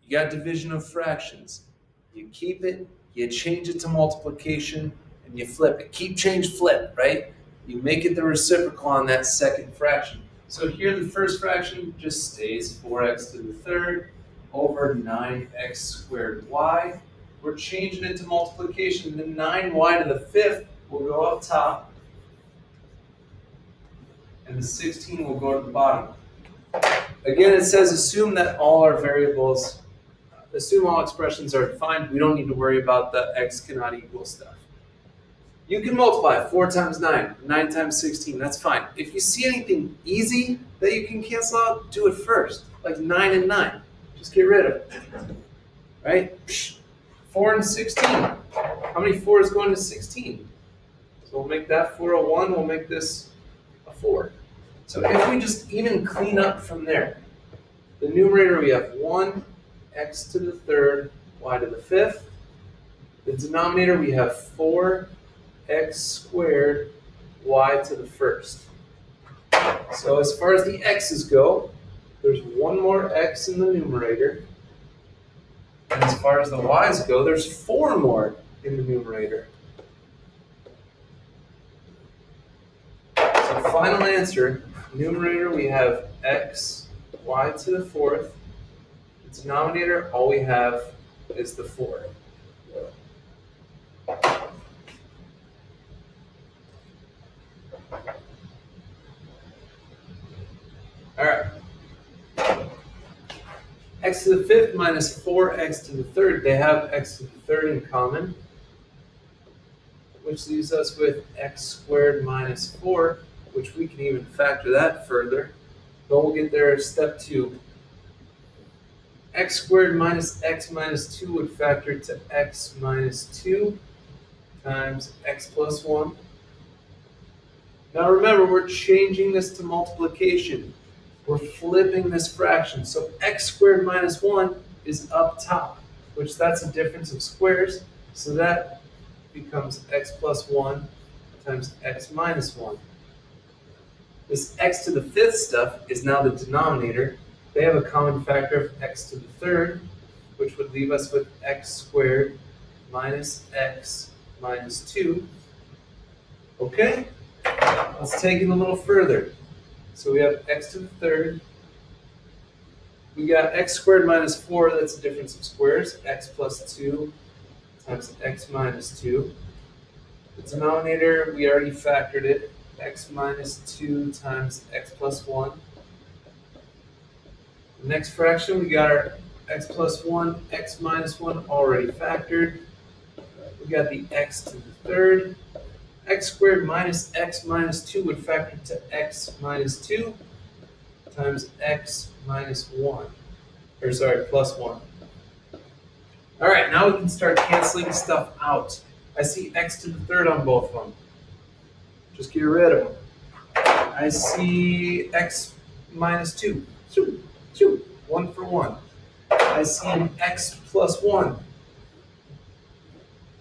You got division of fractions. You keep it, you change it to multiplication, and you flip it. Keep, change, flip, right? You make it the reciprocal on that second fraction. So here the first fraction just stays 4x to the third over 9x squared y. We're changing it to multiplication. The 9y to the fifth will go up top, and the 16 will go to the bottom. Again, it says assume that all our variables, assume all expressions are defined. We don't need to worry about the x cannot equal stuff. You can multiply 4 times 9, 9 times 16, that's fine. If you see anything easy that you can cancel out, do it first. Like 9 and 9, just get rid of it, right? 4 and 16, how many 4s go into 16? So we'll make that 4 a 1, we'll make this a 4. So if we just even clean up from there, the numerator we have 1, x to the third, y to the fifth. The denominator we have 4, x squared, y to the first. So as far as the x's go, there's one more x in the numerator. And as far as the y's go, there's 4 more in the numerator. So final answer, numerator we have x, y to the fourth. The denominator, all we have is the 4. All right. X to the fifth minus 4x to the third, they have x to the third in common, which leaves us with x squared minus 4, which we can even factor that further, but we'll get there step 2. X squared minus x minus 2 would factor to x minus 2 times x plus 1. Now remember, we're changing this to multiplication. We're flipping this fraction. So x squared minus 1 is up top, which that's a difference of squares. So that becomes x plus 1 times x minus 1. This x to the fifth stuff is now the denominator. They have a common factor of x to the third, which would leave us with x squared minus x minus 2. Okay? Let's take it a little further. So we have x to the third. We got x squared minus 4, that's a difference of squares. X plus 2 times x minus 2. The denominator, we already factored it. X minus 2 times x plus 1. The next fraction, we got our x plus 1, x minus 1 already factored. We got the x to the third. X squared minus x minus 2 would factor to x minus 2 times x minus 1. Or sorry, plus 1. All right, now we can start canceling stuff out. I see x to the third on both of them. Just get rid of them. I see x minus 2. 1 for 1. I see an x plus 1.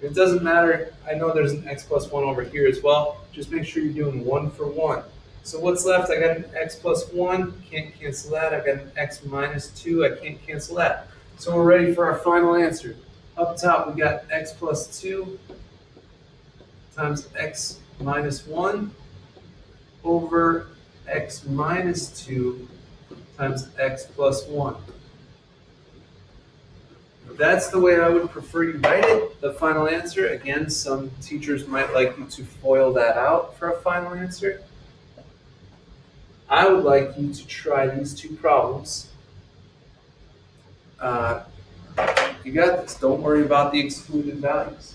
It doesn't matter. I know there's an x plus 1 over here as well. Just make sure you're doing 1 for 1. So what's left? I got an x plus 1. Can't cancel that. I got an x minus 2. I can't cancel that. So we're ready for our final answer. Up top, we got x plus 2 times x minus 1 over x minus 2 times x plus 1. That's the way I would prefer you write it, the final answer. Again, some teachers might like you to FOIL that out for a final answer. I would like you to try these two problems. You got this. Don't worry about the excluded values.